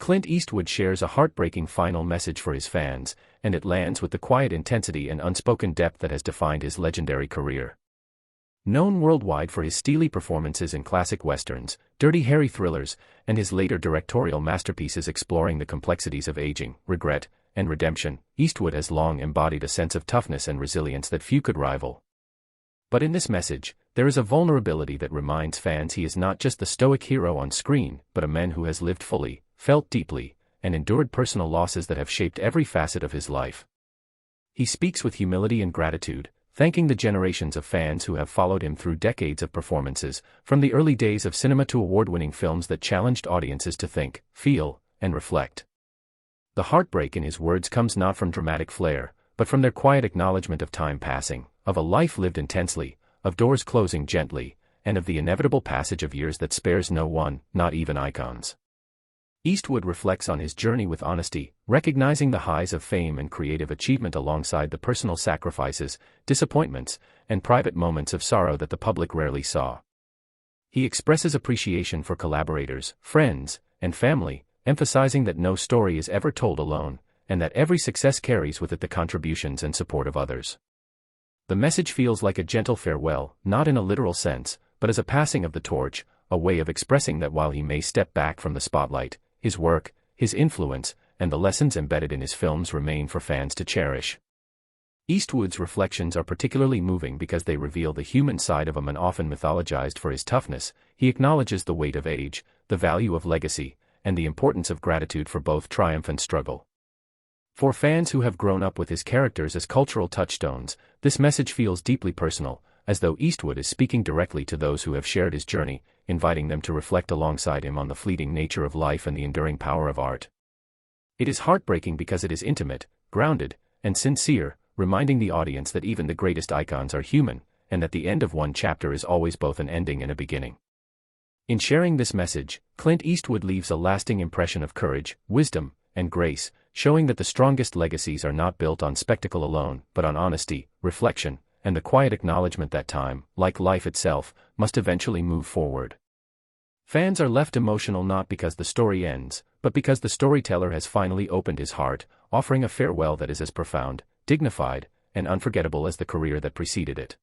Clint Eastwood shares a heartbreaking final message for his fans, and it lands with the quiet intensity and unspoken depth that has defined his legendary career. Known worldwide for his steely performances in classic westerns, Dirty Harry thrillers, and his later directorial masterpieces exploring the complexities of aging, regret, and redemption, Eastwood has long embodied a sense of toughness and resilience that few could rival. But in this message, there is a vulnerability that reminds fans he is not just the stoic hero on screen, but a man who has lived fully, felt deeply, and endured personal losses that have shaped every facet of his life. He speaks with humility and gratitude, thanking the generations of fans who have followed him through decades of performances, from the early days of cinema to award-winning films that challenged audiences to think, feel, and reflect. The heartbreak in his words comes not from dramatic flair, but from their quiet acknowledgement of time passing, of a life lived intensely, of doors closing gently, and of the inevitable passage of years that spares no one, not even icons. Eastwood reflects on his journey with honesty, recognizing the highs of fame and creative achievement alongside the personal sacrifices, disappointments, and private moments of sorrow that the public rarely saw. He expresses appreciation for collaborators, friends, and family, emphasizing that no story is ever told alone, and that every success carries with it the contributions and support of others. The message feels like a gentle farewell, not in a literal sense, but as a passing of the torch, a way of expressing that while he may step back from the spotlight, his work, his influence, and the lessons embedded in his films remain for fans to cherish. Eastwood's reflections are particularly moving because they reveal the human side of a man often mythologized for his toughness. He acknowledges the weight of age, the value of legacy, and the importance of gratitude for both triumph and struggle. For fans who have grown up with his characters as cultural touchstones, this message feels deeply personal, as though Eastwood is speaking directly to those who have shared his journey, inviting them to reflect alongside him on the fleeting nature of life and the enduring power of art. It is heartbreaking because it is intimate, grounded, and sincere, reminding the audience that even the greatest icons are human, and that the end of one chapter is always both an ending and a beginning. In sharing this message, Clint Eastwood leaves a lasting impression of courage, wisdom, and grace, showing that the strongest legacies are not built on spectacle alone, but on honesty, reflection, and the quiet acknowledgement that time, like life itself, must eventually move forward. Fans are left emotional not because the story ends, but because the storyteller has finally opened his heart, offering a farewell that is as profound, dignified, and unforgettable as the career that preceded it.